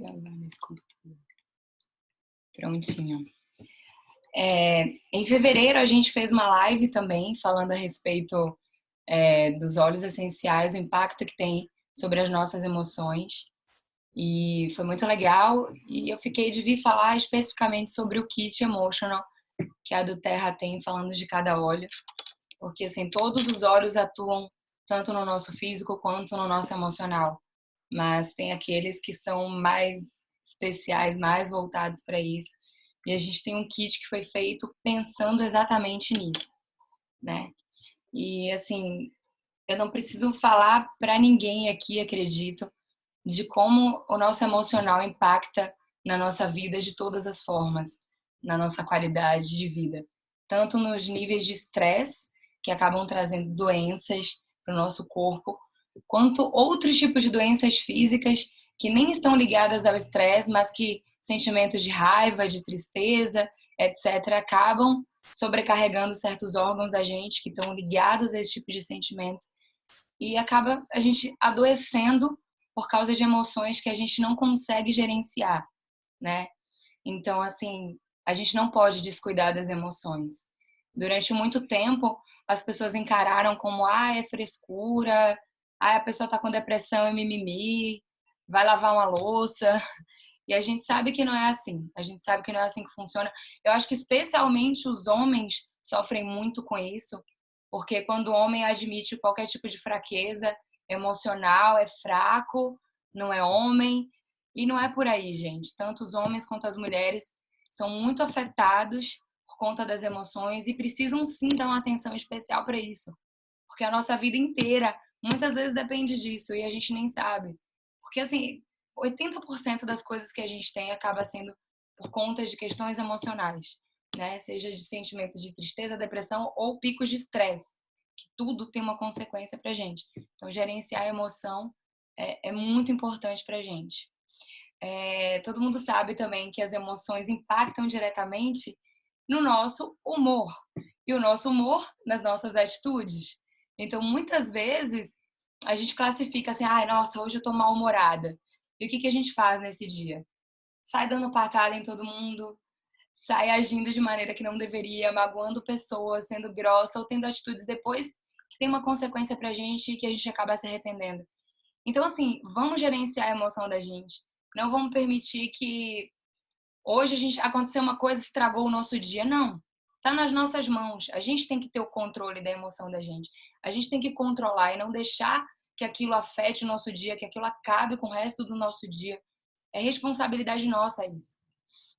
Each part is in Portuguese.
Gravar nesse computador. Prontinho. Em fevereiro a gente fez uma live também falando a respeito dos óleos essenciais, o impacto que tem sobre as nossas emoções. E foi muito legal. E eu fiquei de vir falar especificamente sobre o Kit Emotional, que a do Terra tem, falando de cada óleo. Porque assim, todos os óleos atuam tanto no nosso físico quanto no nosso emocional. Mas tem aqueles que são mais especiais, mais voltados para isso. E a gente tem um kit que foi feito pensando exatamente nisso, né? E assim, eu não preciso falar para ninguém aqui, acredito, de como o nosso emocional impacta na nossa vida de todas as formas, na nossa qualidade de vida. Tanto nos níveis de estresse, que acabam trazendo doenças para o nosso corpo, quanto outros tipos de doenças físicas que nem estão ligadas ao estresse, mas que sentimentos de raiva, de tristeza, etc., acabam sobrecarregando certos órgãos da gente que estão ligados a esse tipo de sentimento e acaba a gente adoecendo por causa de emoções que a gente não consegue gerenciar, né? Então, assim, a gente não pode descuidar das emoções. Durante muito tempo, as pessoas encararam como, é frescura, a pessoa tá com depressão e mimimi, vai lavar uma louça. E a gente sabe que não é assim. A gente sabe que não é assim que funciona. Eu acho que especialmente os homens sofrem muito com isso, porque quando o homem admite qualquer tipo de fraqueza emocional, é fraco, não é homem. E não é por aí, gente. Tanto os homens quanto as mulheres são muito afetados por conta das emoções e precisam sim dar uma atenção especial para isso. Porque a nossa vida inteira muitas vezes depende disso e a gente nem sabe. Porque assim, 80% das coisas que a gente tem acaba sendo por conta de questões emocionais, né? Seja de sentimentos de tristeza, depressão ou picos de estresse, que tudo tem uma consequência pra gente. Então, gerenciar a emoção é muito importante pra gente. Todo mundo sabe também que as emoções impactam diretamente no nosso humor. E o nosso humor nas nossas atitudes. Então, muitas vezes, a gente classifica assim, nossa, hoje eu tô mal-humorada. E o que a gente faz nesse dia? Sai dando patada em todo mundo, sai agindo de maneira que não deveria, magoando pessoas, sendo grossa ou tendo atitudes depois que tem uma consequência pra gente e que a gente acaba se arrependendo. Então, assim, vamos gerenciar a emoção da gente. Não vamos permitir que hoje a gente aconteceu uma coisa, estragou o nosso dia. Não. Tá nas nossas mãos. A gente tem que ter o controle da emoção da gente. A gente tem que controlar e não deixar que aquilo afete o nosso dia, que aquilo acabe com o resto do nosso dia. É responsabilidade nossa isso.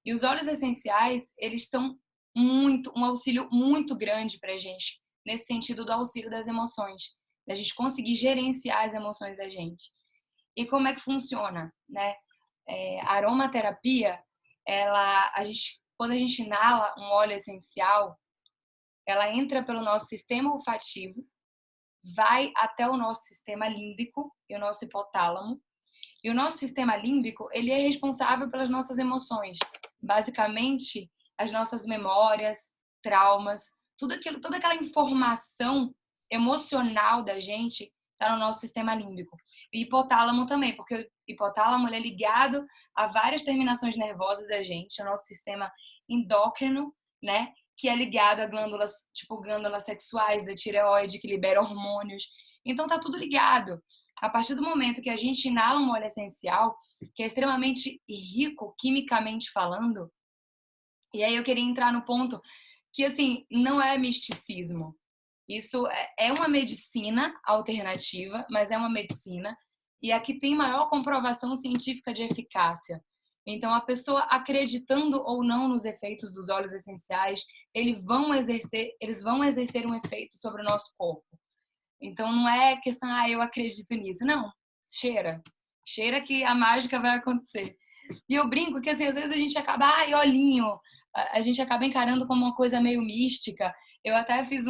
E os óleos essenciais, eles são um auxílio muito grande pra gente, nesse sentido do auxílio das emoções, da gente conseguir gerenciar as emoções da gente. E como é que funciona, né? A aromaterapia, quando a gente inala um óleo essencial, ela entra pelo nosso sistema olfativo, vai até o nosso sistema límbico e o nosso hipotálamo. E o nosso sistema límbico, ele é responsável pelas nossas emoções. Basicamente, as nossas memórias, traumas, tudo aquilo, toda aquela informação emocional da gente está no nosso sistema límbico. E hipotálamo também, porque o hipotálamo ele é ligado a várias terminações nervosas da gente, o nosso sistema endócrino, né? Que é ligado a glândulas, tipo glândulas sexuais da tireoide, que libera hormônios. Então tá tudo ligado. A partir do momento que a gente inala um óleo essencial, que é extremamente rico quimicamente falando, e aí eu queria entrar no ponto que, assim, não é misticismo. Isso é uma medicina alternativa, mas é uma medicina, e aqui tem maior comprovação científica de eficácia. Então, a pessoa acreditando ou não nos efeitos dos óleos essenciais, eles vão exercer um efeito sobre o nosso corpo. Então não é questão, eu acredito nisso. Não, cheira. Cheira que a mágica vai acontecer. E eu brinco que assim, às vezes a gente acaba, olhinho, a gente acaba encarando como uma coisa meio mística. Eu até fiz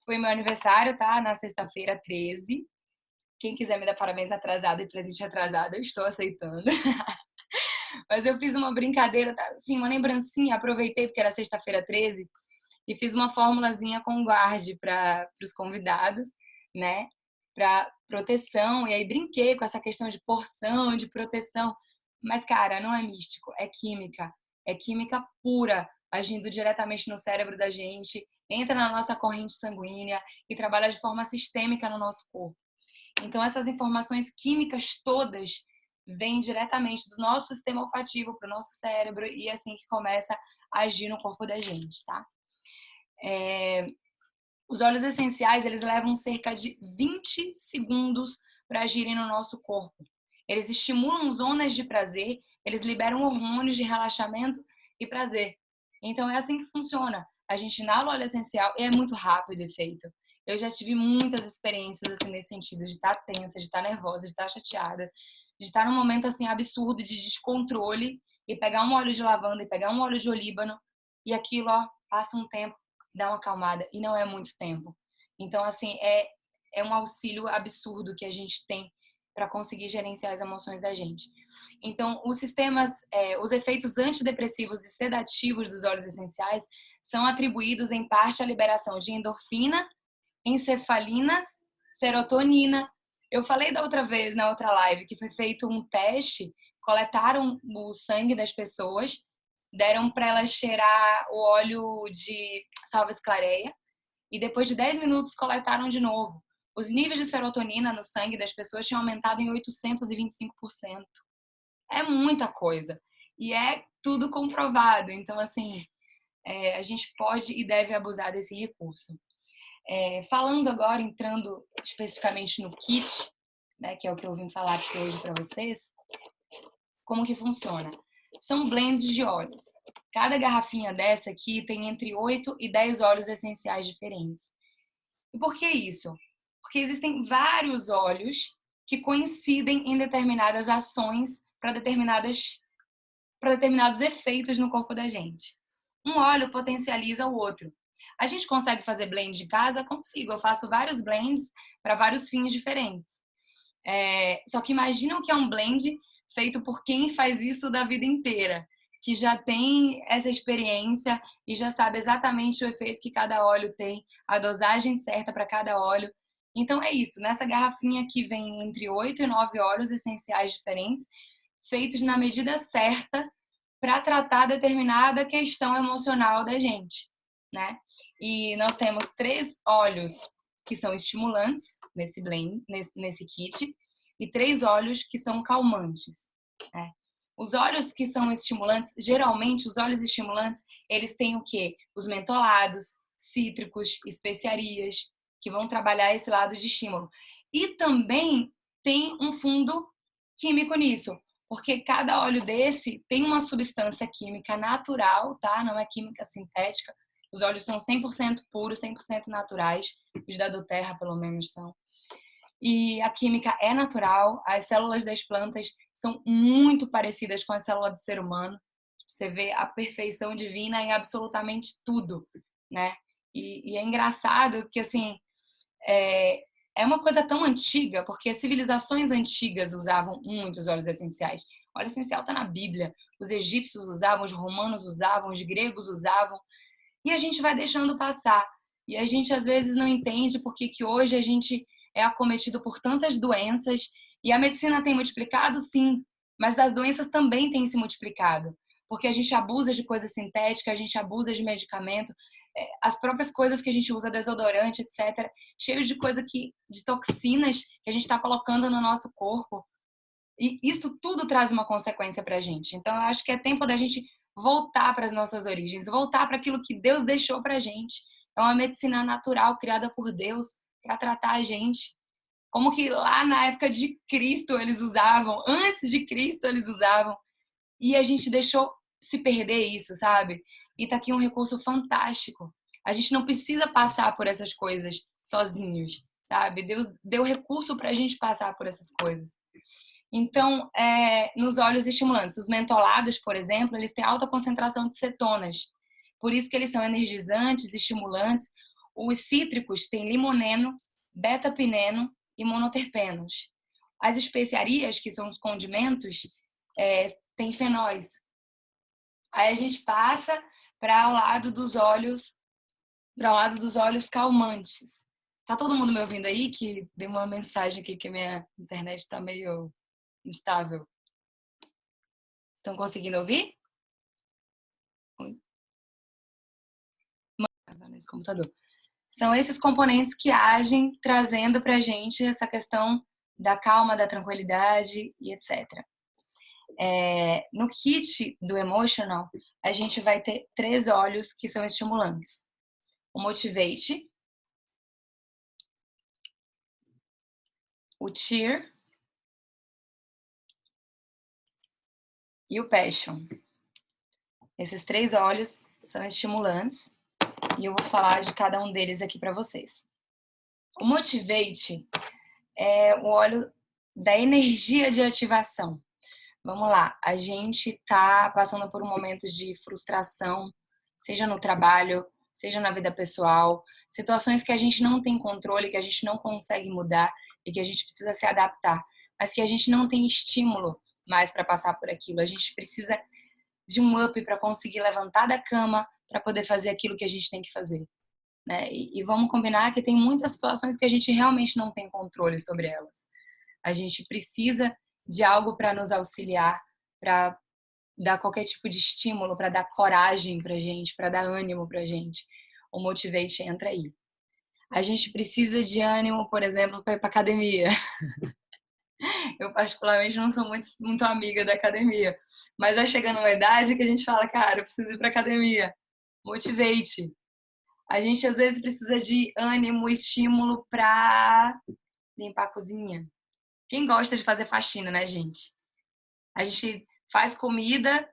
foi meu aniversário, tá? Na sexta-feira, 13. Quem quiser me dar parabéns atrasado e presente atrasado, eu estou aceitando. Mas eu fiz uma brincadeira, tá? Assim, uma lembrancinha, aproveitei porque era sexta-feira 13 e fiz uma formulazinha com guarde para os convidados, né? Para proteção. E aí brinquei com essa questão de porção, de proteção. Mas, cara, não é místico, é química. É química pura, agindo diretamente no cérebro da gente, entra na nossa corrente sanguínea e trabalha de forma sistêmica no nosso corpo. Então, essas informações químicas todas vêm diretamente do nosso sistema olfativo para o nosso cérebro e é assim que começa a agir no corpo da gente, tá? Os óleos essenciais, eles levam cerca de 20 segundos para agirem no nosso corpo. Eles estimulam zonas de prazer, eles liberam hormônios de relaxamento e prazer. Então é assim que funciona. A gente inala o óleo essencial e é muito rápido o efeito. Eu já tive muitas experiências assim nesse sentido, de estar tensa, de estar nervosa, de estar chateada, de estar num momento assim absurdo de descontrole e pegar um óleo de lavanda e pegar um óleo de olíbano e aquilo, ó, passa um tempo, dá uma acalmada e não é muito tempo. Então assim, é um auxílio absurdo que a gente tem para conseguir gerenciar as emoções da gente. Então, os sistemas, os efeitos antidepressivos e sedativos dos óleos essenciais são atribuídos em parte à liberação de endorfina, encefalinas, serotonina. Eu falei da outra vez, na outra live, que foi feito um teste, coletaram o sangue das pessoas, deram para elas cheirar o óleo de salva-esclareia e depois de 10 minutos coletaram de novo. Os níveis de serotonina no sangue das pessoas tinham aumentado em 825%. É muita coisa. E é tudo comprovado. Então, assim, a gente pode e deve abusar desse recurso. Falando agora, entrando especificamente no kit, né, que é o que eu vim falar aqui hoje para vocês, como que funciona? São blends de óleos. Cada garrafinha dessa aqui tem entre 8 e 10 óleos essenciais diferentes. E por que isso? Porque existem vários óleos que coincidem em determinadas ações para determinados efeitos no corpo da gente. Um óleo potencializa o outro. A gente consegue fazer blend de casa? Consigo. Eu faço vários blends para vários fins diferentes. Só que imagina o que é um blend feito por quem faz isso da vida inteira, que já tem essa experiência e já sabe exatamente o efeito que cada óleo tem, a dosagem certa para cada óleo. Então é isso, nessa garrafinha aqui vem entre 8 e 9 óleos essenciais diferentes, feitos na medida certa para tratar determinada questão emocional da gente, né? E nós temos 3 óleos que são estimulantes nesse blend, nesse kit, e 3 óleos que são calmantes, né? Os óleos que são estimulantes, geralmente os óleos estimulantes, eles têm o quê? Os mentolados, cítricos, especiarias, que vão trabalhar esse lado de estímulo. E também tem um fundo químico nisso, porque cada óleo desse tem uma substância química natural, tá? Não é química sintética. Os óleos são 100% puros, 100% naturais. Os da doTERRA, pelo menos, são. E a química é natural. As células das plantas são muito parecidas com a célula do ser humano. Você vê a perfeição divina em absolutamente tudo, né? E é engraçado que, assim, é uma coisa tão antiga, porque as civilizações antigas usavam muitos óleos essenciais. O óleo essencial está na Bíblia. Os egípcios usavam, os romanos usavam, os gregos usavam. E a gente vai deixando passar. E a gente às vezes não entende porque que hoje a gente é acometido por tantas doenças. E a medicina tem multiplicado, sim, mas as doenças também têm se multiplicado. Porque a gente abusa de coisa sintética, a gente abusa de medicamento, as próprias coisas que a gente usa, desodorante, etc., cheio de coisa de toxinas que a gente está colocando no nosso corpo. E isso tudo traz uma consequência para a gente. Então, eu acho que é tempo da gente voltar para as nossas origens, voltar para aquilo que Deus deixou para a gente. É uma medicina natural criada por Deus para tratar a gente. Como que lá na época de Cristo eles usavam, antes de Cristo eles usavam, e a gente deixou se perder isso, sabe? E tá aqui um recurso fantástico. A gente não precisa passar por essas coisas sozinhos, sabe? Deus deu recurso para a gente passar por essas coisas. Então, nos óleos estimulantes, os mentolados, por exemplo, eles têm alta concentração de cetonas. Por isso que eles são energizantes, estimulantes. Os cítricos têm limoneno, beta-pineno e monoterpenos. As especiarias, que são os condimentos, têm fenóis. Aí a gente passa para o lado dos óleos, calmantes. Tá todo mundo me ouvindo aí? Que deu uma mensagem aqui que a minha internet está meio instável. Estão conseguindo ouvir? Nesse computador. São esses componentes que agem trazendo para a gente essa questão da calma, da tranquilidade e etc. No kit do Emotional, a gente vai ter 3 óleos que são estimulantes. O Motivate, o Cheer e o Passion. Esses 3 óleos são estimulantes e eu vou falar de cada um deles aqui para vocês. O Motivate é o óleo da energia de ativação. Vamos lá, a gente tá passando por um momento de frustração, seja no trabalho, seja na vida pessoal, situações que a gente não tem controle, que a gente não consegue mudar e que a gente precisa se adaptar, mas que a gente não tem estímulo mais para passar por aquilo. A gente precisa de um up para conseguir levantar da cama para poder fazer aquilo que a gente tem que fazer, né? E vamos combinar que tem muitas situações que a gente realmente não tem controle sobre elas. A gente precisa de algo para nos auxiliar, para dar qualquer tipo de estímulo, para dar coragem pra gente, para dar ânimo pra gente. O Motivate entra aí. A gente precisa de ânimo, por exemplo, para ir para academia. Eu particularmente não sou muito amiga da academia, mas vai chegando uma idade que a gente fala, cara, eu preciso ir para academia. Motivate. A gente às vezes precisa de ânimo, estímulo para limpar a cozinha. Quem gosta de fazer faxina, né, gente? A gente faz comida,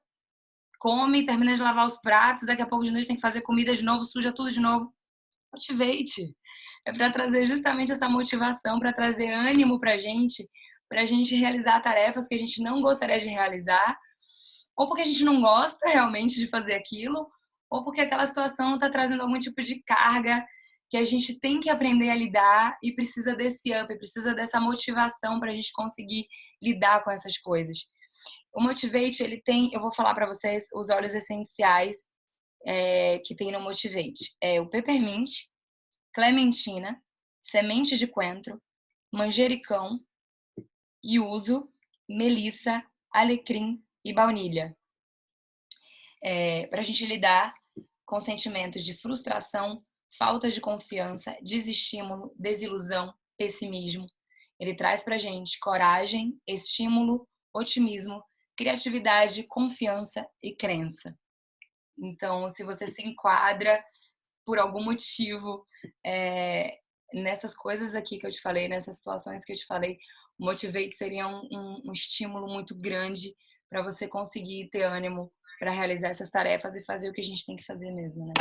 come, termina de lavar os pratos, daqui a pouco de noite tem que fazer comida de novo, suja tudo de novo. Motivate. É para trazer justamente essa motivação, para trazer ânimo pra gente realizar tarefas que a gente não gostaria de realizar, ou porque a gente não gosta realmente de fazer aquilo, ou porque aquela situação está trazendo algum tipo de carga que a gente tem que aprender a lidar e precisa desse up, precisa dessa motivação para a gente conseguir lidar com essas coisas. O Motivate, ele tem, eu vou falar para vocês os óleos essenciais que tem no Motivate. É o peppermint, clementina, semente de coentro, manjericão, yuzu, melissa, alecrim e baunilha. Para a gente lidar com sentimentos de frustração, falta de confiança, desestímulo, desilusão, pessimismo. Ele traz para a gente coragem, estímulo, otimismo, criatividade, confiança e crença. Então, se você se enquadra por algum motivo nessas coisas aqui que eu te falei, nessas situações que eu te falei, o Motivate seria um estímulo muito grande para você conseguir ter ânimo para realizar essas tarefas e fazer o que a gente tem que fazer mesmo, né?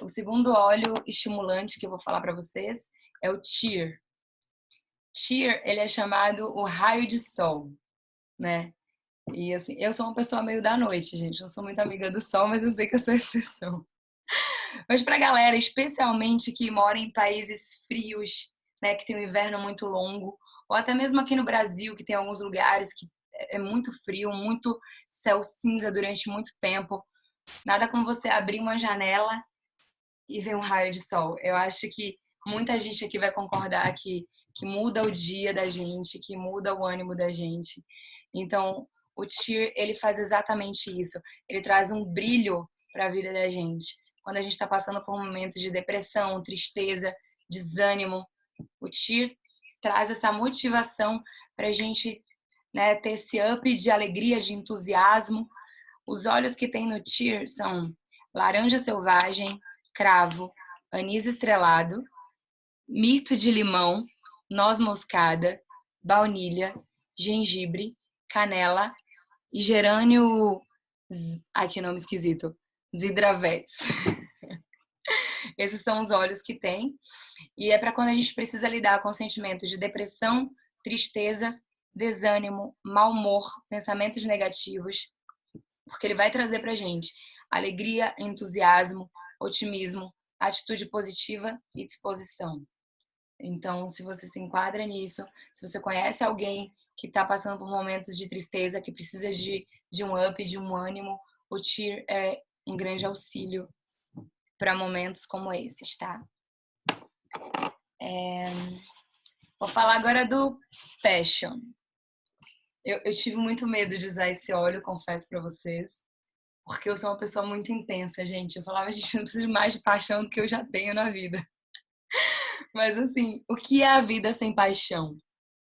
O segundo óleo estimulante que eu vou falar para vocês é o Cheer. Cheer, ele é chamado o raio de sol, né? E assim, eu sou uma pessoa meio da noite, gente. Não sou muito amiga do sol, mas eu sei que eu sou exceção. Mas pra galera, especialmente que mora em países frios, né, que tem um inverno muito longo, ou até mesmo aqui no Brasil, que tem alguns lugares que é muito frio, muito céu cinza durante muito tempo, nada como você abrir uma janela e ver um raio de sol. Eu acho que muita gente aqui vai concordar que muda o dia da gente, que muda o ânimo da gente. Então, o Cheer, ele faz exatamente isso. Ele traz um brilho para a vida da gente. Quando a gente está passando por um momento de depressão, tristeza, desânimo, o Cheer traz essa motivação para a gente, né, ter esse up de alegria, de entusiasmo. Os óleos que tem no Cheer são laranja selvagem, cravo, anis estrelado, mirto de limão, noz moscada, baunilha, gengibre, canela e gerânio. Ai, que nome esquisito. Zidravetes. Esses são os óleos que tem. E é para quando a gente precisa lidar com sentimentos de depressão, tristeza, desânimo, mau humor, pensamentos negativos, porque ele vai trazer pra gente alegria, entusiasmo, otimismo, atitude positiva e disposição. Então, se você se enquadra nisso, se você conhece alguém que está passando por momentos de tristeza, que precisa de um up, de um ânimo, o Cheer é um grande auxílio para momentos como esses, tá? Vou falar agora do Passion. Eu tive muito medo de usar esse óleo, confesso pra vocês, porque eu sou uma pessoa muito intensa, gente. Eu falava, gente, eu não preciso mais de paixão do que eu já tenho na vida. Mas assim, o que é a vida sem paixão?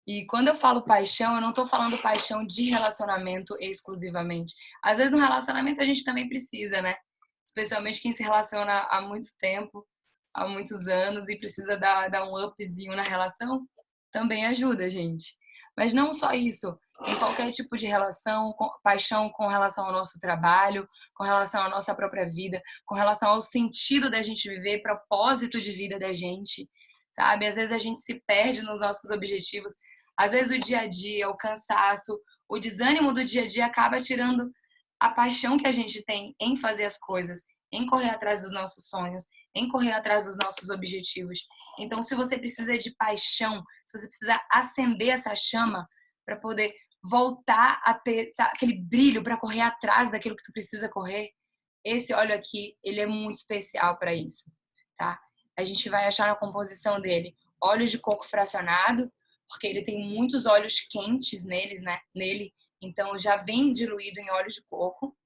E quando eu falo paixão, eu não tô falando paixão de relacionamento exclusivamente. Às vezes no relacionamento a gente também precisa, né? Especialmente quem se relaciona há muito tempo, há muitos anos e precisa dar um upzinho na relação, também ajuda, gente. Mas não só isso, em qualquer tipo de relação, paixão com relação ao nosso trabalho, com relação à nossa própria vida, com relação ao sentido da gente viver, propósito de vida da gente, sabe? Às vezes a gente se perde nos nossos objetivos, às vezes o dia a dia, o cansaço, o desânimo do dia a dia acaba tirando a paixão que a gente tem em fazer as coisas, em correr atrás dos nossos sonhos, em correr atrás dos nossos objetivos. Então, se você precisa de paixão, se você precisa acender essa chama para poder voltar a ter aquele brilho para correr atrás daquilo que tu precisa correr, esse óleo aqui, ele é muito especial para isso, tá? A gente vai achar na composição dele óleo de coco fracionado, porque ele tem muitos óleos quentes nele, então já vem diluído em óleo de coco.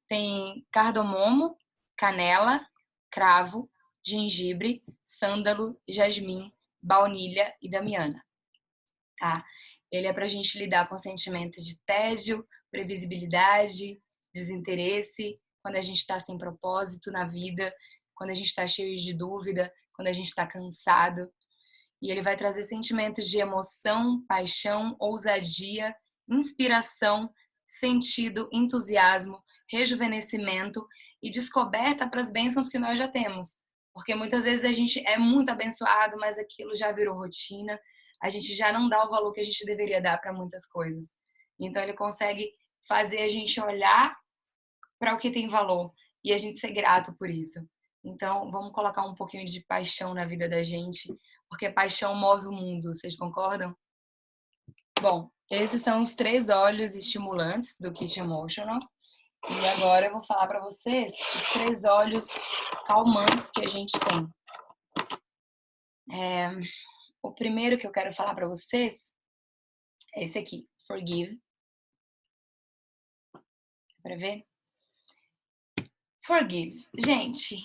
Tem cardamomo, canela, cravo, gengibre, sândalo, jasmim, baunilha e damiana, tá? Ele é pra gente lidar com sentimentos de tédio, previsibilidade, desinteresse, quando a gente está sem propósito na vida, quando a gente está cheio de dúvida, quando a gente está cansado. E ele vai trazer sentimentos de emoção, paixão, ousadia, inspiração, sentido, entusiasmo, rejuvenescimento e descoberta para as bênçãos que nós já temos. Porque muitas vezes a gente é muito abençoado, mas aquilo já virou rotina, a gente já não dá o valor que a gente deveria dar para muitas coisas. Então ele consegue fazer a gente olhar para o que tem valor e a gente ser grato por isso. Então, vamos colocar um pouquinho de paixão na vida da gente, porque paixão move o mundo, vocês concordam? Bom, esses são os 3 óleos estimulantes do Kit Emotional. E agora eu vou falar para vocês os 3 óleos calmantes que a gente tem. O primeiro que eu quero falar para vocês é esse aqui, Forgive. Para ver? Forgive. Gente,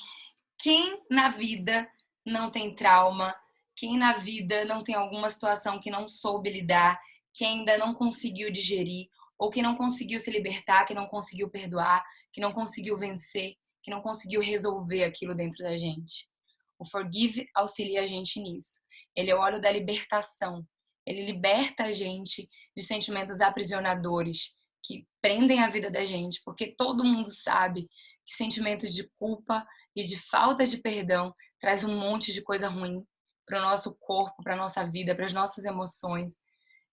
quem na vida não tem trauma? Quem na vida não tem alguma situação que não soube lidar, que ainda não conseguiu digerir, ou que não conseguiu se libertar, que não conseguiu perdoar, que não conseguiu vencer, que não conseguiu resolver aquilo dentro da gente? O Forgive auxilia a gente nisso. Ele é o óleo da libertação. Ele liberta a gente de sentimentos aprisionadores que prendem a vida da gente, porque todo mundo sabe que sentimentos de culpa e de falta de perdão traz um monte de coisa ruim para o nosso corpo, para a nossa vida, para as nossas emoções.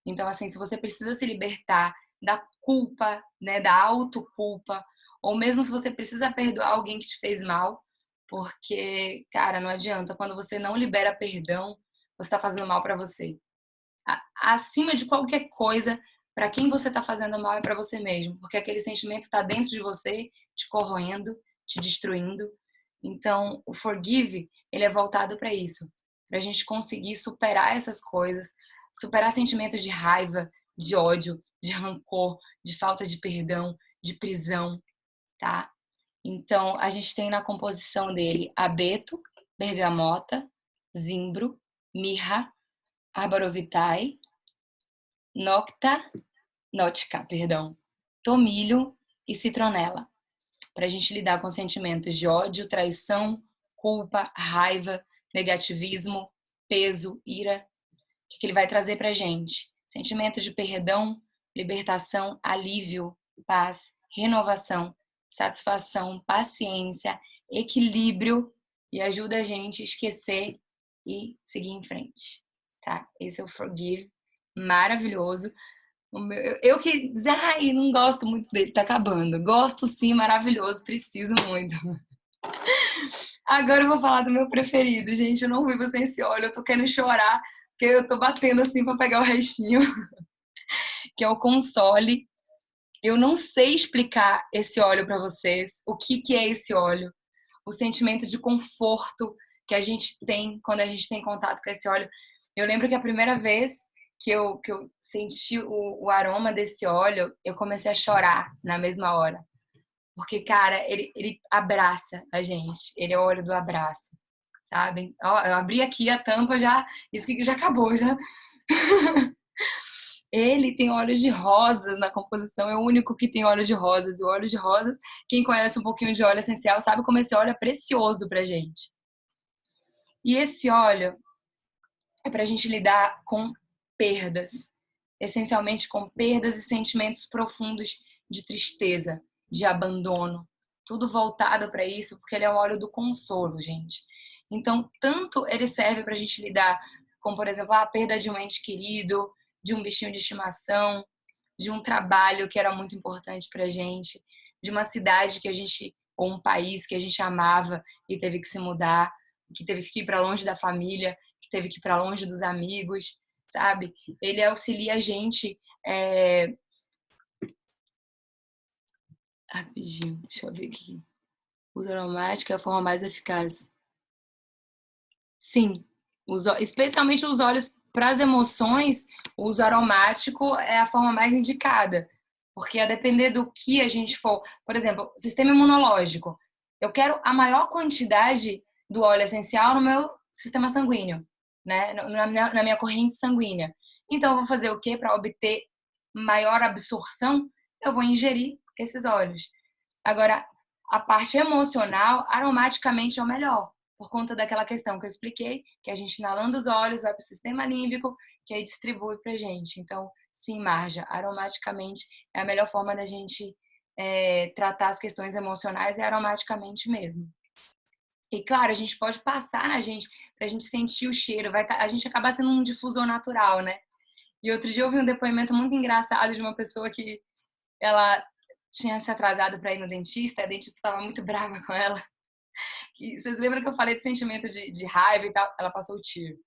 Então, assim, se você precisa se libertar da culpa, né, da autoculpa, ou mesmo se você precisa perdoar alguém que te fez mal, porque, cara, não adianta, quando você não libera perdão, você está fazendo mal para você. Acima de qualquer coisa, para quem você está fazendo mal é para você mesmo, porque aquele sentimento está dentro de você, te corroendo, te destruindo. Então, o forgive, ele é voltado para isso, para a gente conseguir superar essas coisas, superar sentimentos de raiva, de ódio, de rancor, de falta de perdão, de prisão, tá? Então, a gente tem na composição dele abeto, bergamota, zimbro, mirra, arborovitae, perdão, tomilho e citronela, para a gente lidar com sentimentos de ódio, traição, culpa, raiva, negativismo, peso, ira. O que ele vai trazer para a gente? Sentimentos de perdão, libertação, alívio, paz, renovação, satisfação, paciência, equilíbrio e ajuda a gente a esquecer e seguir em frente, tá? Esse é o Forgive, maravilhoso. Eu que dizer, ai, não gosto muito dele, tá acabando. Gosto sim, maravilhoso, preciso muito. Agora eu vou falar do meu preferido, gente. Eu não vivo sem esse óleo, eu tô querendo chorar, porque eu tô batendo assim pra pegar o restinho, que é o Console. Eu não sei explicar esse óleo pra vocês, o que que é esse óleo, o sentimento de conforto que a gente tem quando a gente tem contato com esse óleo. Eu lembro que a primeira vez que eu senti o aroma desse óleo, eu comecei a chorar na mesma hora. Porque, cara, ele abraça a gente. Ele é o óleo do abraço, sabe? Ó, eu abri aqui a tampa, já, isso que já acabou, já. Ele tem óleos de rosas na composição, é o único que tem óleo de rosas. O óleo de rosas, quem conhece um pouquinho de óleo essencial sabe como esse óleo é precioso pra gente. E esse óleo é pra gente lidar com perdas, essencialmente com perdas e sentimentos profundos de tristeza, de abandono, tudo voltado para isso, porque ele é o óleo do consolo, gente. Então, tanto ele serve para a gente lidar com, por exemplo, a perda de um ente querido, de um bichinho de estimação, de um trabalho que era muito importante para a gente, de uma cidade que a gente, ou um país que a gente amava e teve que se mudar, que teve que ir para longe da família, que teve que ir para longe dos amigos, sabe? Ele auxilia a gente. Rapidinho, deixa eu ver aqui. Uso aromático é a forma mais eficaz. Sim, especialmente os óleos para as emoções, o uso aromático é a forma mais indicada. Porque a depender do que a gente for, por exemplo, sistema imunológico. Eu quero a maior quantidade do óleo essencial no meu sistema sanguíneo, né? Na minha corrente sanguínea. Então, eu vou fazer o quê para obter maior absorção? Eu vou ingerir esses óleos. Agora, a parte emocional, aromaticamente é o melhor, por conta daquela questão que eu expliquei, que a gente inalando os óleos vai para o sistema límbico, que aí distribui para a gente. Então, sim, Marja, aromaticamente é a melhor forma da gente tratar as questões emocionais, é aromaticamente mesmo. E claro, a gente pode passar na gente, pra gente sentir o cheiro, a gente acaba sendo um difusor natural, né? E outro dia eu vi um depoimento muito engraçado de uma pessoa que ela tinha se atrasado para ir no dentista, a dentista estava muito brava com ela. E vocês lembram que eu falei de sentimento de raiva e tal? Ela passou o tiro.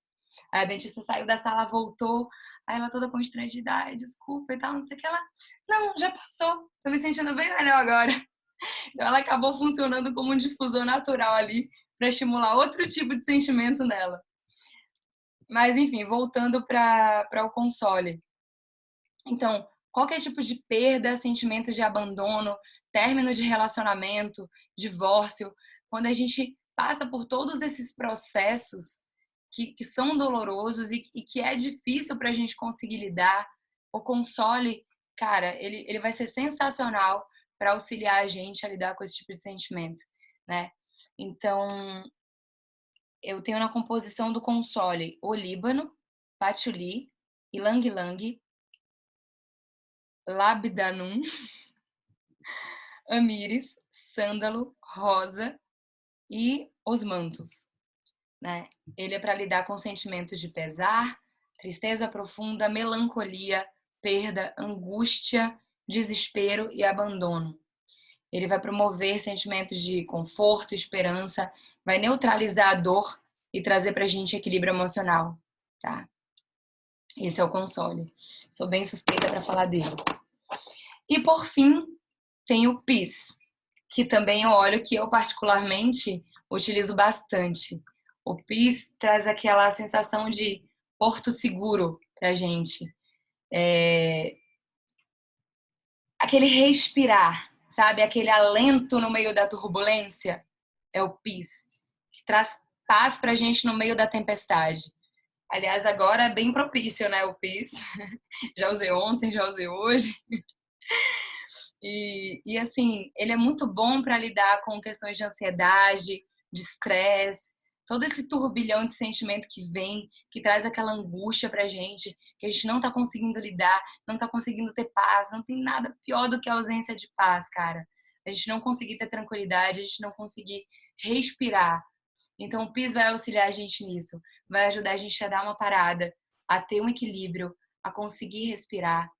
Aí a dentista saiu da sala, voltou, aí ela toda constrangida, ai, desculpa e tal, não sei o que. Ela, não, já passou, tô me sentindo bem melhor agora. Então ela acabou funcionando como um difusor natural ali para estimular outro tipo de sentimento nela. Mas enfim, voltando para o console. Então, qualquer tipo de perda, sentimento de abandono, término de relacionamento, divórcio, quando a gente passa por todos esses processos que são dolorosos e que é difícil para a gente conseguir lidar, o console, cara, ele vai ser sensacional para auxiliar a gente a lidar com esse tipo de sentimento, né? Então, eu tenho na composição do console olíbano, patchouli, ylang-ylang, labdanum, amires, sândalo, rosa e osmanthus, né? Ele é para lidar com sentimentos de pesar, tristeza profunda, melancolia, perda, angústia, desespero e abandono. Ele vai promover sentimentos de conforto, esperança, vai neutralizar a dor e trazer pra gente equilíbrio emocional, tá? Esse é o console. Sou bem suspeita para falar dele. E por fim, tem o PIS, que também é um óleo que eu particularmente utilizo bastante. O PIS traz aquela sensação de porto seguro pra gente. Aquele respirar, sabe? Aquele alento no meio da turbulência. É o PIS, que traz paz pra gente no meio da tempestade. Aliás, agora é bem propício, né, o PIS. Já usei ontem, já usei hoje. E assim, ele é muito bom para lidar com questões de ansiedade, de estresse, todo esse turbilhão de sentimento que vem, que traz aquela angústia pra gente, que a gente não tá conseguindo lidar, não tá conseguindo ter paz, não tem nada pior do que a ausência de paz, cara. A gente não conseguir ter tranquilidade, a gente não conseguir respirar. Então o PIS vai auxiliar a gente nisso, vai ajudar a gente a dar uma parada, a ter um equilíbrio, a conseguir respirar,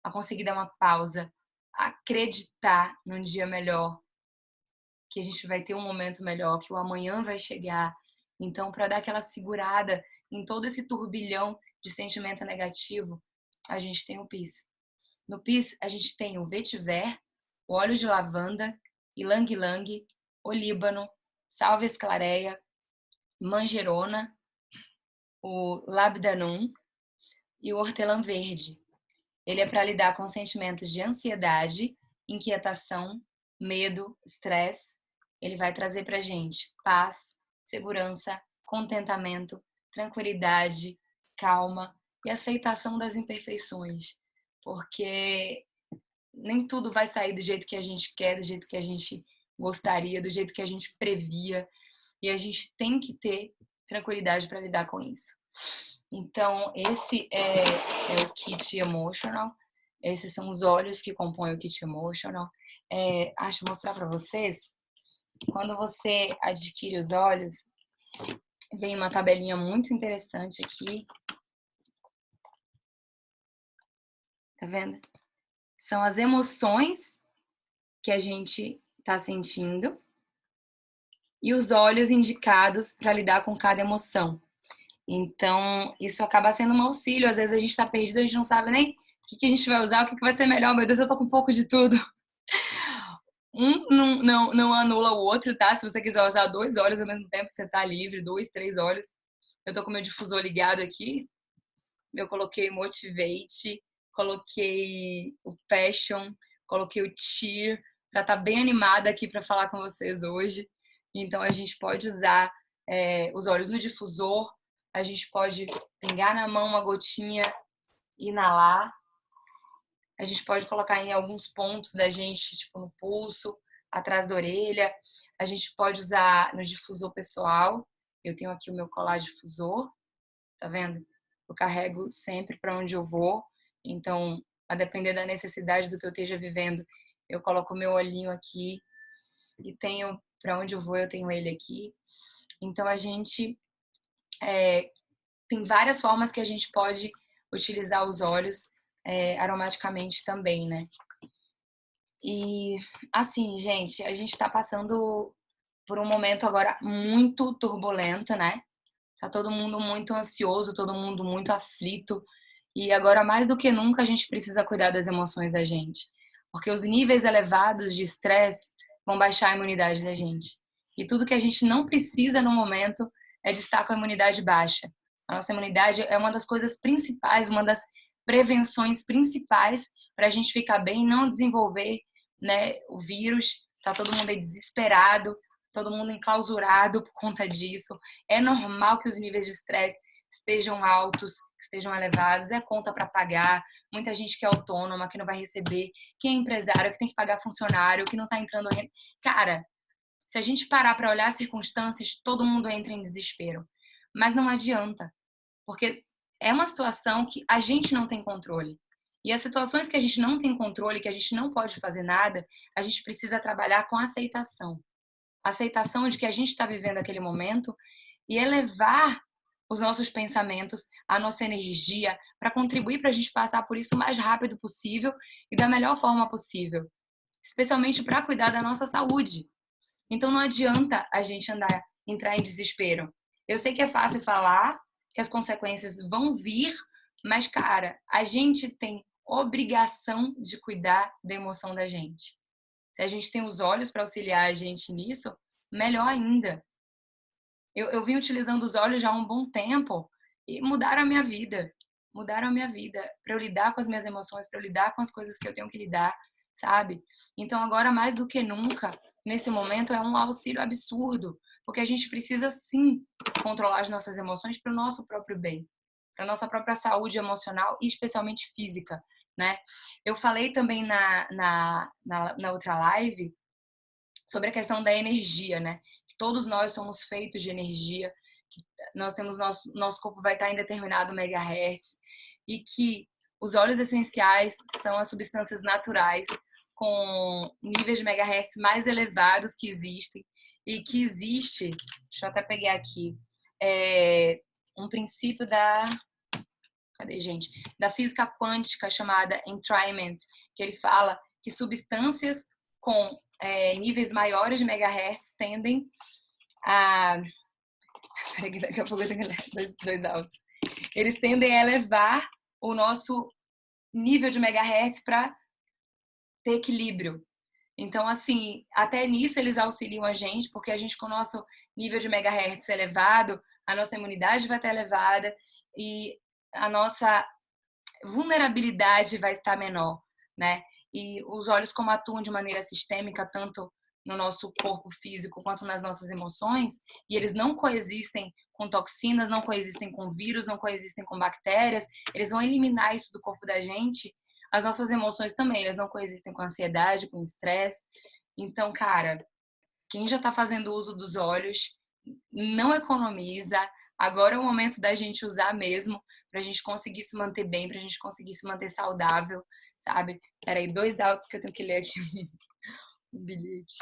a conseguir dar uma pausa, acreditar num dia melhor, que a gente vai ter um momento melhor, que o amanhã vai chegar. Então, para dar aquela segurada em todo esse turbilhão de sentimento negativo, a gente tem o PIS. No PIS, a gente tem o vetiver, o óleo de lavanda, ylang-ylang, olíbano, salvia esclareia, manjerona, o labdanum e o hortelã verde. Ele é para lidar com sentimentos de ansiedade, inquietação, medo, estresse. Ele vai trazer para gente paz, segurança, contentamento, tranquilidade, calma e aceitação das imperfeições. Porque nem tudo vai sair do jeito que a gente quer, do jeito que a gente gostaria, do jeito que a gente previa. E a gente tem que ter tranquilidade para lidar com isso. Então, esse é o Kit Emotional. Esses são os olhos que compõem o Kit Emotional. Acho mostrar para vocês, quando você adquire os olhos, vem uma tabelinha muito interessante aqui. Tá vendo? São as emoções que a gente está sentindo e os olhos indicados para lidar com cada emoção. Então, isso acaba sendo um auxílio. Às vezes a gente está perdido, a gente não sabe nem o que a gente vai usar, o que vai ser melhor. Meu Deus, eu tô com um pouco de tudo. Um não anula o outro, tá? Se você quiser usar 2 olhos ao mesmo tempo, você tá livre, 2, 3 olhos. Eu tô com meu difusor ligado aqui. Eu coloquei Motivate, coloquei o Passion, coloquei o Cheer, para estar bem animada aqui para falar com vocês hoje. Então, a gente pode usar os olhos no difusor, a gente pode pingar na mão uma gotinha, inalar. A gente pode colocar em alguns pontos da gente, tipo no pulso, atrás da orelha. A gente pode usar no difusor pessoal. Eu tenho aqui o meu colar difusor, tá vendo? Eu carrego sempre para onde eu vou. Então, a depender da necessidade do que eu esteja vivendo, eu coloco o meu olhinho aqui e tenho para onde eu vou, eu tenho ele aqui. Então, a gente tem várias formas que a gente pode utilizar os olhos aromaticamente também, né? E assim, gente, a gente tá passando por um momento agora muito turbulento, né? Tá todo mundo muito ansioso, todo mundo muito aflito. E agora, mais do que nunca, a gente precisa cuidar das emoções da gente. Porque os níveis elevados de estresse vão baixar a imunidade da gente. E tudo que a gente não precisa no momento é de estar com a imunidade baixa. A nossa imunidade é uma das coisas principais, uma das prevenções principais para a gente ficar bem e não desenvolver, né, o vírus. Tá todo mundo aí desesperado, todo mundo enclausurado por conta disso. É normal que os níveis de estresse estejam altos, estejam elevados, é conta para pagar, muita gente que é autônoma, que não vai receber, que é empresário, que tem que pagar funcionário, que não está entrando renda. Cara, se a gente parar para olhar as circunstâncias, todo mundo entra em desespero. Mas não adianta, porque é uma situação que a gente não tem controle. E as situações que a gente não tem controle, que a gente não pode fazer nada, a gente precisa trabalhar com aceitação. Aceitação de que a gente está vivendo aquele momento e elevar os nossos pensamentos, a nossa energia, para contribuir para a gente passar por isso o mais rápido possível e da melhor forma possível, especialmente para cuidar da nossa saúde. Então não adianta a gente entrar em desespero. Eu sei que é fácil falar, que as consequências vão vir, mas, cara, a gente tem obrigação de cuidar da emoção da gente. Se a gente tem os olhos para auxiliar a gente nisso, melhor ainda. Eu vim utilizando os olhos já há um bom tempo e mudaram a minha vida. Mudaram a minha vida para eu lidar com as minhas emoções, para eu lidar com as coisas que eu tenho que lidar, sabe? Então agora mais do que nunca, nesse momento é um auxílio absurdo, porque a gente precisa sim controlar as nossas emoções para o nosso próprio bem, para nossa própria saúde emocional e especialmente física, né? Eu falei também na outra live sobre a questão da energia, né? Que todos nós somos feitos de energia, que nós temos nosso corpo vai estar em determinado megahertz e que os óleos essenciais são as substâncias naturais com níveis de megahertz mais elevados que existem e que existe, deixa eu até pegar aqui, um princípio cadê, gente? Da física quântica chamada entrainment, que ele fala que substâncias com níveis maiores de megahertz tendem a... Peraí, que daqui a pouco eu tenho que ler dois áudios. Eles tendem a elevar o nosso nível de megahertz para ter equilíbrio. Então, assim, até nisso eles auxiliam a gente, porque a gente com o nosso nível de megahertz elevado, a nossa imunidade vai estar elevada e a nossa vulnerabilidade vai estar menor, né? E os óleos, como atuam de maneira sistêmica, tanto no nosso corpo físico quanto nas nossas emoções, e eles não coexistem com toxinas, não coexistem com vírus, não coexistem com bactérias, eles vão eliminar isso do corpo da gente. As nossas emoções também, elas não coexistem com ansiedade, com estresse. Então, cara, quem já está fazendo uso dos óleos, não economiza. Agora é o momento da gente usar mesmo, para a gente conseguir se manter bem, para a gente conseguir se manter saudável, sabe? Peraí, 2 autos que eu tenho que ler aqui. O bilhete.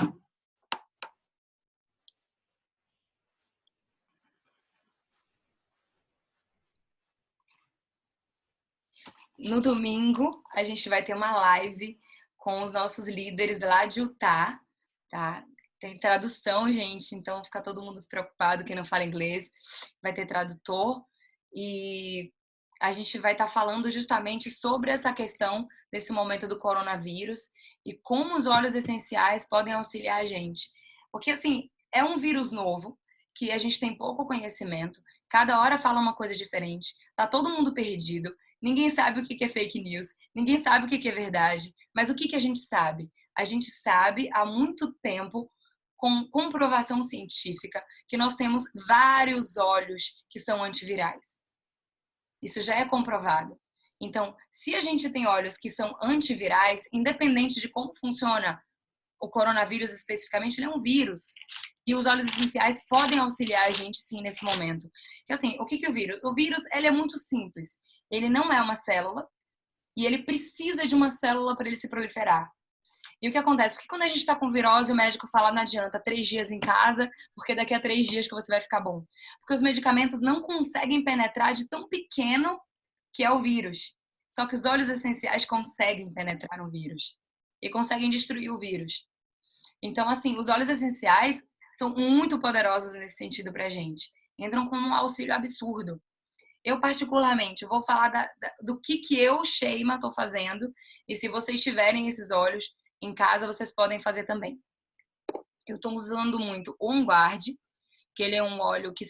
No domingo, a gente vai ter uma live com os nossos líderes lá de Utah, tá? Tem tradução, gente, então fica todo mundo despreocupado, quem não fala inglês, vai ter tradutor. E a gente vai estar falando justamente sobre essa questão desse momento do coronavírus e como os óleos essenciais podem auxiliar a gente. Porque, assim, é um vírus novo, que a gente tem pouco conhecimento, cada hora fala uma coisa diferente, tá todo mundo perdido, ninguém sabe o que é fake news, ninguém sabe o que é verdade, mas o que a gente sabe? A gente sabe há muito tempo, com comprovação científica, que nós temos vários óleos que são antivirais. Isso já é comprovado. Então, se a gente tem óleos que são antivirais, independente de como funciona o coronavírus especificamente, ele é um vírus. E os óleos essenciais podem auxiliar a gente, sim, nesse momento. Porque, assim, o que é o vírus? O vírus, ele é muito simples. Ele não é uma célula e ele precisa de uma célula para ele se proliferar. E o que acontece? Porque quando a gente está com virose, o médico fala, não adianta, 3 dias em casa, porque daqui a 3 dias que você vai ficar bom. Porque os medicamentos não conseguem penetrar de tão pequeno que é o vírus. Só que os óleos essenciais conseguem penetrar no vírus. E conseguem destruir o vírus. Então, assim, os óleos essenciais são muito poderosos nesse sentido pra gente. Entram com um auxílio absurdo. Eu, particularmente, vou falar do que eu, Sheima, estou fazendo. E se vocês tiverem esses óleos em casa, vocês podem fazer também. Eu estou usando muito o On Guard, que ele é um óleo que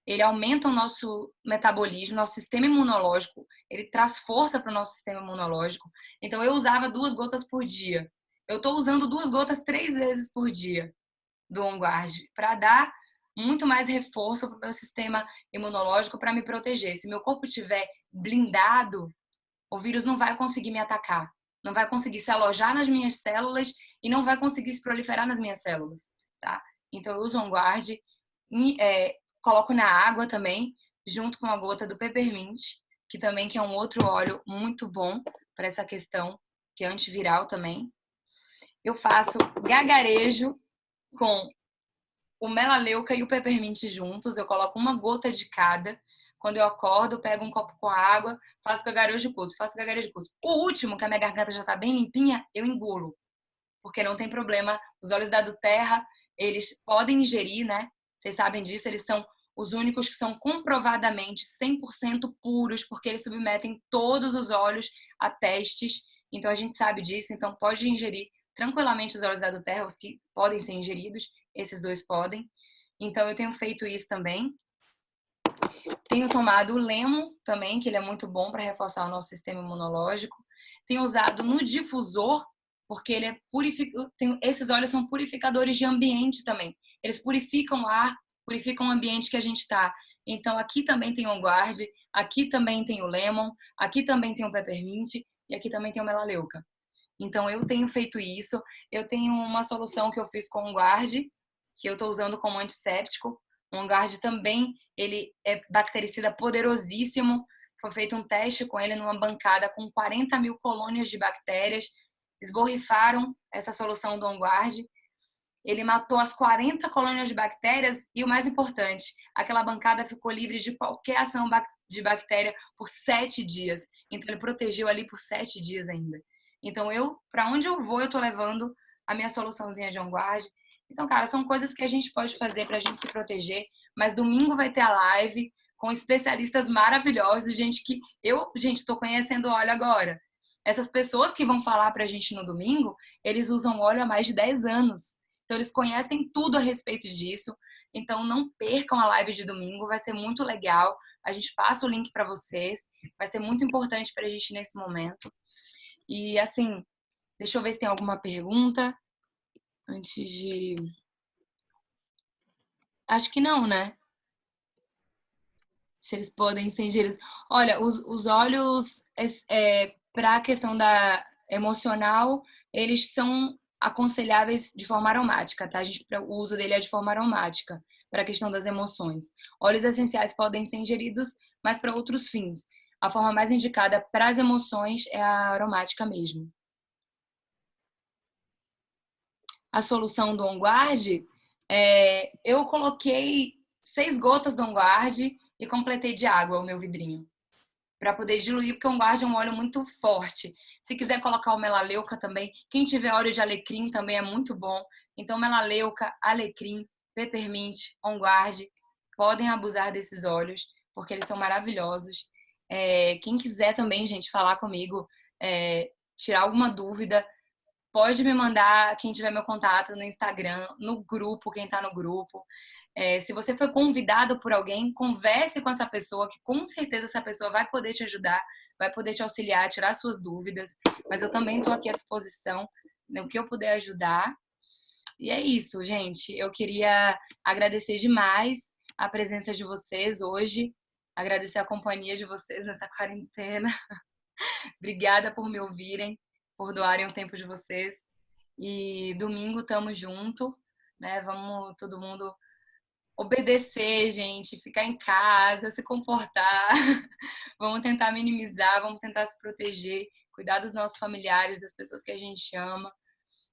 ele aumenta o nosso metabolismo, nosso sistema imunológico. Ele traz força para o nosso sistema imunológico. Então, eu usava 2 gotas por dia. Eu estou usando 2 gotas 3 vezes por dia do On Guard para dar muito mais reforço para o meu sistema imunológico para me proteger. Se meu corpo estiver blindado, o vírus não vai conseguir me atacar, não vai conseguir se alojar nas minhas células e não vai conseguir se proliferar nas minhas células, tá? Então eu uso On Guard, coloco na água também, junto com a gota do Peppermint, que é um outro óleo muito bom para essa questão, que é antiviral também. Eu faço gagarejo com o melaleuca e o peppermint juntos, eu coloco uma gota de cada. Quando eu acordo, pego um copo com água, faço gagarejo de cuspo, faço gagarejo de cuspo. O último, que a minha garganta já tá bem limpinha, eu engulo, porque não tem problema. Os óleos da Doterra, eles podem ingerir, né? Vocês sabem disso, eles são os únicos que são comprovadamente 100% puros, porque eles submetem todos os óleos a testes. Então a gente sabe disso, então pode ingerir tranquilamente os óleos da Doterra, os que podem ser ingeridos, esses 2 podem. Então eu tenho feito isso também. Tenho tomado o Lemon também, que ele é muito bom para reforçar o nosso sistema imunológico. Tenho usado no difusor, porque ele é esses óleos são purificadores de ambiente também. Eles purificam o ar, purificam o ambiente que a gente está. Então aqui também tem o On Guard, aqui também tem o Lemon, aqui também tem o Peppermint e aqui também tem o Melaleuca. Então eu tenho feito isso. Eu tenho uma solução que eu fiz com o On Guard, que eu estou usando como antisséptico. O On Guard também, ele é bactericida poderosíssimo. Foi feito um teste com ele numa bancada com 40 mil colônias de bactérias. Esborrifaram essa solução do On Guard. Ele matou as 40 colônias de bactérias e, o mais importante, aquela bancada ficou livre de qualquer ação de bactéria por 7 dias. Então, ele protegeu ali por 7 dias ainda. Então, para onde eu vou, eu tô levando a minha soluçãozinha de On Guard. Então, cara, são coisas que a gente pode fazer pra gente se proteger. Mas domingo vai ter a live com especialistas maravilhosos, gente, tô conhecendo óleo agora. Essas pessoas que vão falar pra gente no domingo, eles usam óleo há mais de 10 anos. Então, eles conhecem tudo a respeito disso. Então não percam a live de domingo, vai ser muito legal. A gente passa o link para vocês, vai ser muito importante para a gente nesse momento. E assim, deixa eu ver se tem alguma pergunta antes de... Acho que não, né? Se eles podem ser ingeridos. Olha, os óleos, para a questão da emocional, eles são aconselháveis de forma aromática, tá? O uso dele é de forma aromática, para a questão das emoções. Óleos essenciais podem ser ingeridos, mas para outros fins. A forma mais indicada para as emoções é a aromática mesmo. A solução do On Guard, eu coloquei 6 gotas do On Guard e completei de água o meu vidrinho, para poder diluir, porque o On Guard é um óleo muito forte. Se quiser colocar o melaleuca também, quem tiver óleo de alecrim também é muito bom. Então, melaleuca, alecrim, peppermint, On Guard, podem abusar desses óleos, porque eles são maravilhosos. Quem quiser também, gente, falar comigo, tirar alguma dúvida, pode me mandar, quem tiver meu contato no Instagram, no grupo, quem tá no grupo. Se você foi convidado por alguém, converse com essa pessoa, que com certeza essa pessoa vai poder te ajudar, vai poder te auxiliar, tirar suas dúvidas. Mas eu também estou aqui à disposição, no que eu puder ajudar. E é isso, gente. Eu queria agradecer demais a presença de vocês hoje, agradecer a companhia de vocês nessa quarentena. Obrigada por me ouvirem, por doarem o tempo de vocês. E domingo tamo junto, né? Vamos todo mundo obedecer, gente, ficar em casa, se comportar. Vamos tentar minimizar, vamos tentar se proteger, cuidar dos nossos familiares, das pessoas que a gente ama.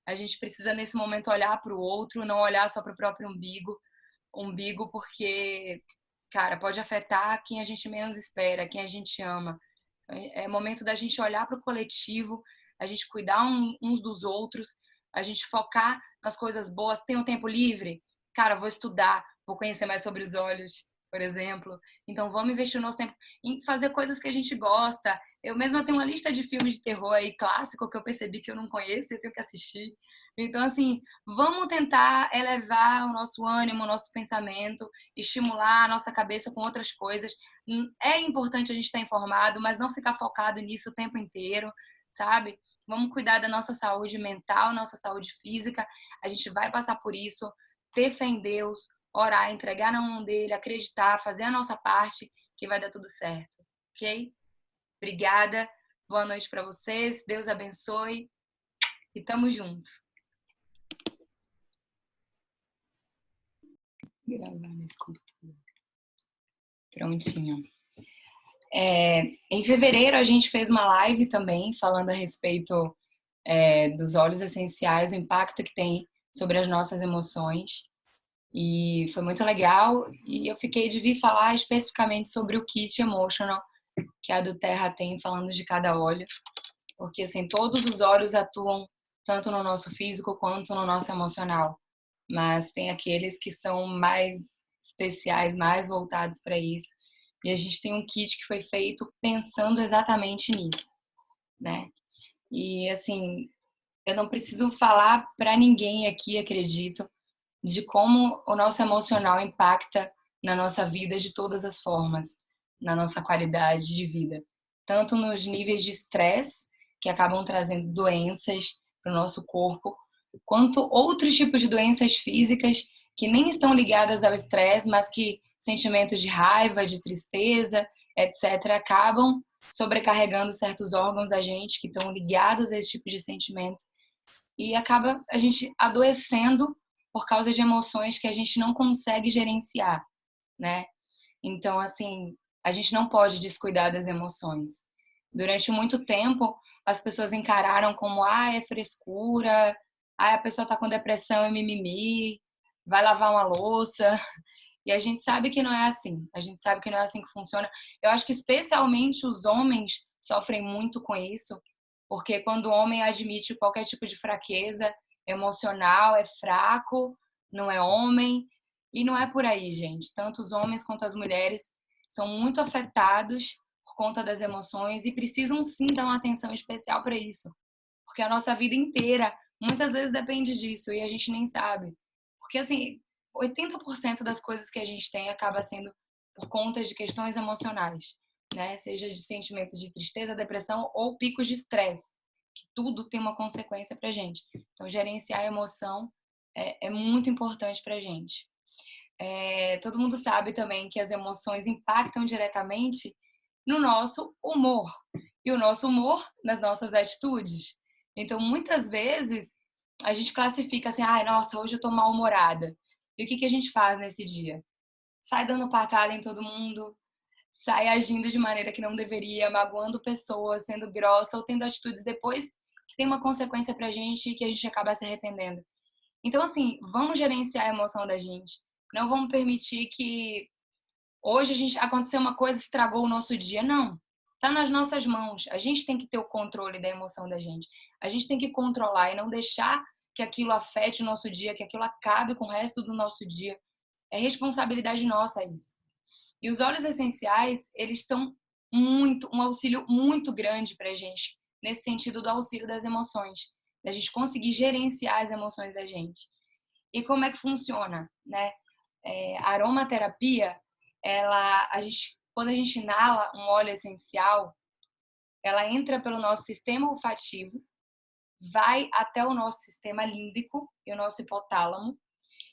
A gente precisa nesse momento olhar para o outro, não olhar só para o próprio umbigo, porque, cara, pode afetar quem a gente menos espera, quem a gente ama. É momento da gente olhar para o coletivo, a gente cuidar uns dos outros, a gente focar nas coisas boas. Tem um tempo livre? Cara, vou estudar, vou conhecer mais sobre os olhos, por exemplo. Então vamos investir o nosso tempo em fazer coisas que a gente gosta. Eu mesma tenho uma lista de filmes de terror aí clássico que eu percebi que eu não conheço e eu tenho que assistir. Então, assim, vamos tentar elevar o nosso ânimo, o nosso pensamento, estimular a nossa cabeça com outras coisas. É importante a gente estar informado, mas não ficar focado nisso o tempo inteiro, sabe? Vamos cuidar da nossa saúde mental, nossa saúde física. A gente vai passar por isso. Ter fé em Deus, orar, entregar na mão dele, acreditar, fazer a nossa parte, que vai dar tudo certo, ok? Obrigada. Boa noite para vocês. Deus abençoe. E tamo junto. Gravar nesse computador. Prontinho. Em fevereiro a gente fez uma live também falando a respeito dos óleos essenciais, o impacto que tem sobre as nossas emoções. E foi muito legal. E eu fiquei de vir falar especificamente sobre o kit emotional que a do Terra tem, falando de cada óleo. Porque assim, todos os óleos atuam tanto no nosso físico quanto no nosso emocional. Mas tem aqueles que são mais especiais, mais voltados para isso. E a gente tem um kit que foi feito pensando exatamente nisso, né? E assim, eu não preciso falar para ninguém aqui, acredito, de como o nosso emocional impacta na nossa vida de todas as formas, na nossa qualidade de vida, tanto nos níveis de estresse que acabam trazendo doenças para o nosso corpo, quanto outros tipos de doenças físicas que nem estão ligadas ao estresse, mas que sentimentos de raiva, de tristeza, etc., acabam sobrecarregando certos órgãos da gente que estão ligados a esse tipo de sentimento e acaba a gente adoecendo por causa de emoções que a gente não consegue gerenciar, né? Então, assim, a gente não pode descuidar das emoções. Durante muito tempo, as pessoas encararam como, é frescura, a pessoa tá com depressão e mimimi, vai lavar uma louça. E a gente sabe que não é assim. A gente sabe que não é assim que funciona. Eu acho que especialmente os homens sofrem muito com isso, porque quando o homem admite qualquer tipo de fraqueza emocional, é fraco, não é homem. E não é por aí, gente. Tanto os homens quanto as mulheres são muito afetados por conta das emoções e precisam sim dar uma atenção especial para isso. Porque a nossa vida inteira muitas vezes depende disso e a gente nem sabe. Porque assim, 80% das coisas que a gente tem acaba sendo por conta de questões emocionais, né? Seja de sentimentos de tristeza, depressão ou picos de estresse, que tudo tem uma consequência pra gente. Então, gerenciar a emoção é muito importante pra gente. Todo mundo sabe também que as emoções impactam diretamente no nosso humor. E o nosso humor nas nossas atitudes. Então, muitas vezes, a gente classifica assim, ai, nossa, hoje eu tô mal-humorada. E o que a gente faz nesse dia? Sai dando patada em todo mundo, sai agindo de maneira que não deveria, magoando pessoas, sendo grossa ou tendo atitudes depois que tem uma consequência pra gente e que a gente acaba se arrependendo. Então, assim, vamos gerenciar a emoção da gente. Não vamos permitir que hoje a gente aconteceu uma coisa, estragou o nosso dia. Não. Tá nas nossas mãos. A gente tem que ter o controle da emoção da gente. A gente tem que controlar e não deixar que aquilo afete o nosso dia, que aquilo acabe com o resto do nosso dia. É responsabilidade nossa isso. E os óleos essenciais, eles são um auxílio muito grande pra gente, nesse sentido do auxílio das emoções, da gente conseguir gerenciar as emoções da gente. E como é que funciona, né? A aromaterapia, quando a gente inala um óleo essencial, ela entra pelo nosso sistema olfativo, vai até o nosso sistema límbico e o nosso hipotálamo.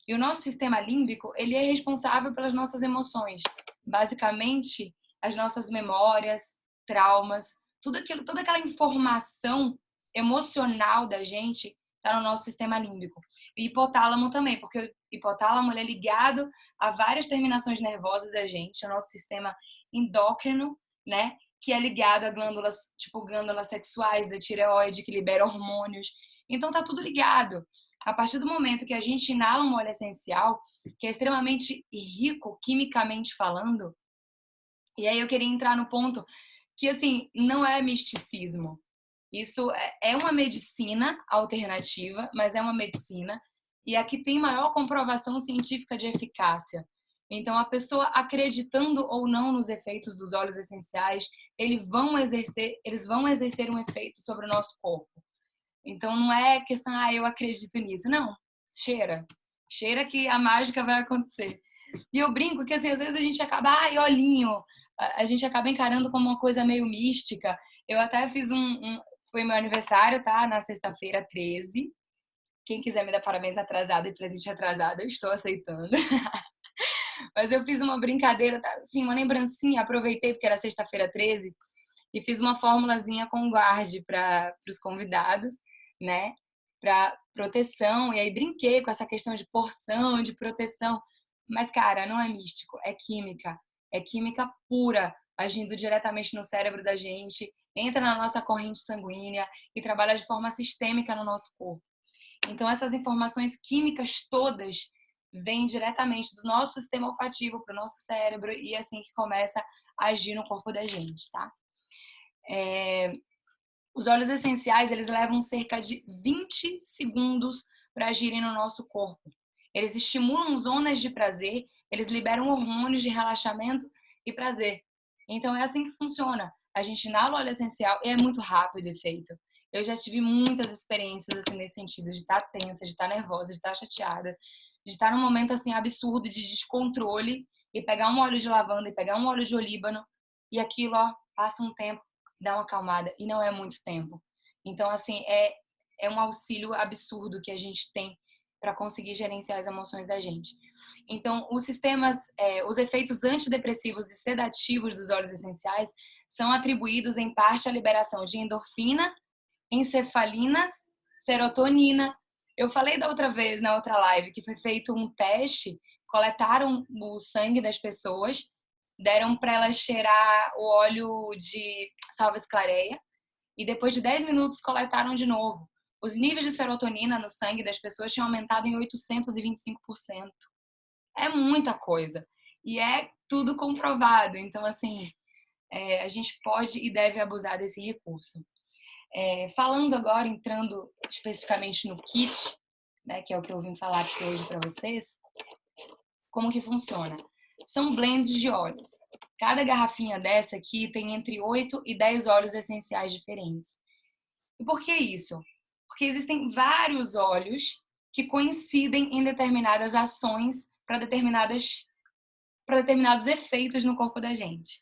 E o nosso sistema límbico, ele é responsável pelas nossas emoções. Basicamente, as nossas memórias, traumas, tudo aquilo, toda aquela informação emocional da gente está no nosso sistema límbico. E hipotálamo também, porque o hipotálamo ele é ligado a várias terminações nervosas da gente, o nosso sistema endócrino, né? Que é ligado a glândulas, tipo glândulas sexuais da tireoide, que libera hormônios. Então tá tudo ligado. A partir do momento que a gente inala um óleo essencial, que é extremamente rico quimicamente falando, e aí eu queria entrar no ponto que, assim, não é misticismo. Isso é uma medicina alternativa, mas é uma medicina, e aqui tem maior comprovação científica de eficácia. Então, a pessoa acreditando ou não nos efeitos dos óleos essenciais, eles vão exercer um efeito sobre o nosso corpo. Então não é questão, eu acredito nisso. Não, cheira. Cheira que a mágica vai acontecer. E eu brinco que, assim, às vezes a gente acaba, olhinho, a gente acaba encarando como uma coisa meio mística. Eu até fiz foi meu aniversário, tá? Na sexta-feira, 13. Quem quiser me dar parabéns atrasado e presente atrasado, eu estou aceitando. Mas eu fiz uma brincadeira, tá? Assim, uma lembrancinha, aproveitei porque era sexta-feira 13 e fiz uma formulazinha com guarde para os convidados, né? Para proteção. E aí brinquei com essa questão de porção, de proteção. Mas, cara, não é místico, é química. É química pura, agindo diretamente no cérebro da gente, entra na nossa corrente sanguínea e trabalha de forma sistêmica no nosso corpo. Então, essas informações químicas todas vêm diretamente do nosso sistema olfativo para o nosso cérebro e é assim que começa a agir no corpo da gente, tá? Os óleos essenciais, eles levam cerca de 20 segundos para agirem no nosso corpo. Eles estimulam zonas de prazer, eles liberam hormônios de relaxamento e prazer. Então é assim que funciona. A gente inala o óleo essencial e é muito rápido o efeito. Eu já tive muitas experiências assim nesse sentido, de estar tensa, de estar nervosa, de estar chateada, de estar num momento assim absurdo de descontrole e pegar um óleo de lavanda e pegar um óleo de olíbano e aquilo, passa um tempo, dá uma acalmada e não é muito tempo. Então, assim, é um auxílio absurdo que a gente tem para conseguir gerenciar as emoções da gente. Então, os efeitos antidepressivos e sedativos dos óleos essenciais são atribuídos em parte à liberação de endorfina, encefalinas, serotonina. Eu falei da outra vez, na outra live, que foi feito um teste, coletaram o sangue das pessoas, deram para elas cheirar o óleo de salva-esclareia e depois de 10 minutos coletaram de novo. Os níveis de serotonina no sangue das pessoas tinham aumentado em 825%. É muita coisa. E é tudo comprovado. Então, assim, a gente pode e deve abusar desse recurso. Falando agora, entrando especificamente no kit, né, que é o que eu vim falar aqui hoje para vocês, como que funciona? São blends de óleos. Cada garrafinha dessa aqui tem entre 8 e 10 óleos essenciais diferentes. E por que isso? Porque existem vários óleos que coincidem em determinadas ações para determinados efeitos no corpo da gente.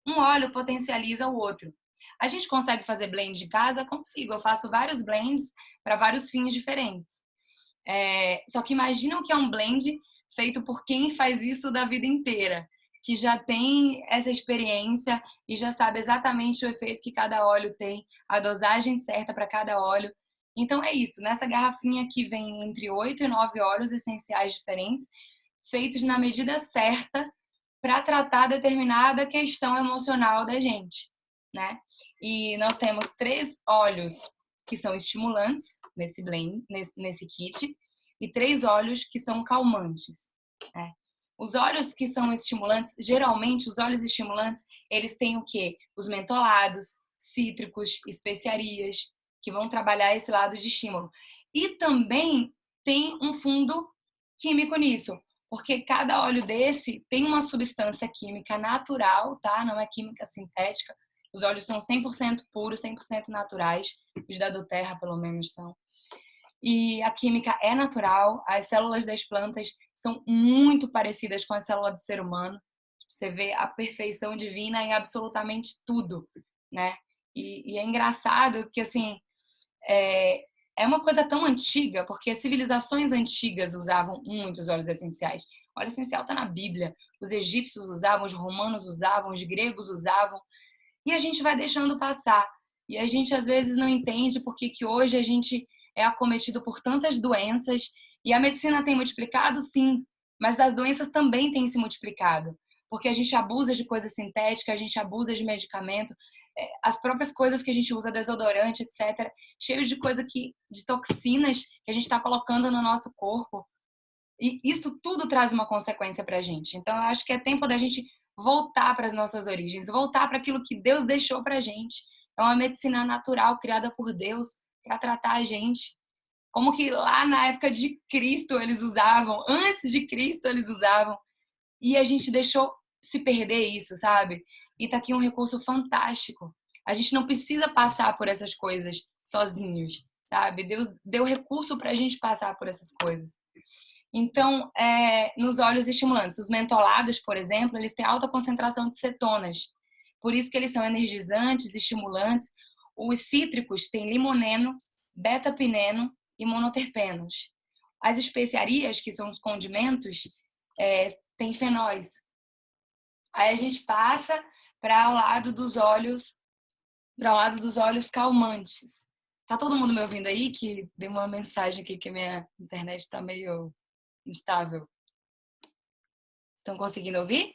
Um óleo potencializa o outro. A gente consegue fazer blend de casa? Consigo. Eu faço vários blends para vários fins diferentes. Só que imagina o que é um blend feito por quem faz isso da vida inteira, que já tem essa experiência e já sabe exatamente o efeito que cada óleo tem, a dosagem certa para cada óleo. Então é isso, nessa garrafinha aqui vem entre 8 e 9 óleos essenciais diferentes, feitos na medida certa para tratar determinada questão emocional da gente, né? E nós temos 3 óleos que são estimulantes nesse blend, nesse kit, e 3 óleos que são calmantes, né? Os óleos que são estimulantes, geralmente os óleos estimulantes, eles têm o quê? Os mentolados, cítricos, especiarias, que vão trabalhar esse lado de estímulo. E também tem um fundo químico nisso, porque cada óleo desse tem uma substância química natural, tá? Não é química sintética. Os óleos são 100% puros, 100% naturais. Os da doTERRA, pelo menos, são. E a química é natural. As células das plantas são muito parecidas com a célula do ser humano. Você vê a perfeição divina em absolutamente tudo, né? E é engraçado que, assim, é uma coisa tão antiga, porque civilizações antigas usavam muitos óleos essenciais. O óleo essencial está na Bíblia. Os egípcios usavam, os romanos usavam, os gregos usavam. E a gente vai deixando passar. E a gente, às vezes, não entende porque que hoje a gente é acometido por tantas doenças. E a medicina tem multiplicado, sim, mas as doenças também têm se multiplicado. Porque a gente abusa de coisa sintética, a gente abusa de medicamento, as próprias coisas que a gente usa, desodorante, etc., cheio de coisa de toxinas que a gente está colocando no nosso corpo. E isso tudo traz uma consequência para a gente. Então, eu acho que é tempo da gente voltar para as nossas origens, voltar para aquilo que Deus deixou para a gente. É uma medicina natural criada por Deus para tratar a gente. Como que lá na época de Cristo eles usavam, antes de Cristo eles usavam, e a gente deixou se perder isso, sabe? E tá aqui um recurso fantástico. A gente não precisa passar por essas coisas sozinhos, sabe? Deus deu recurso para a gente passar por essas coisas. Então, nos óleos estimulantes, os mentolados, por exemplo, eles têm alta concentração de cetonas. Por isso que eles são energizantes, estimulantes. Os cítricos têm limoneno, beta-pineno e monoterpenos. As especiarias, que são os condimentos, têm fenóis. Aí a gente passa para o lado dos óleos, calmantes. Tá todo mundo me ouvindo aí? Que deu uma mensagem aqui que a minha internet está meio instável. Estão conseguindo ouvir?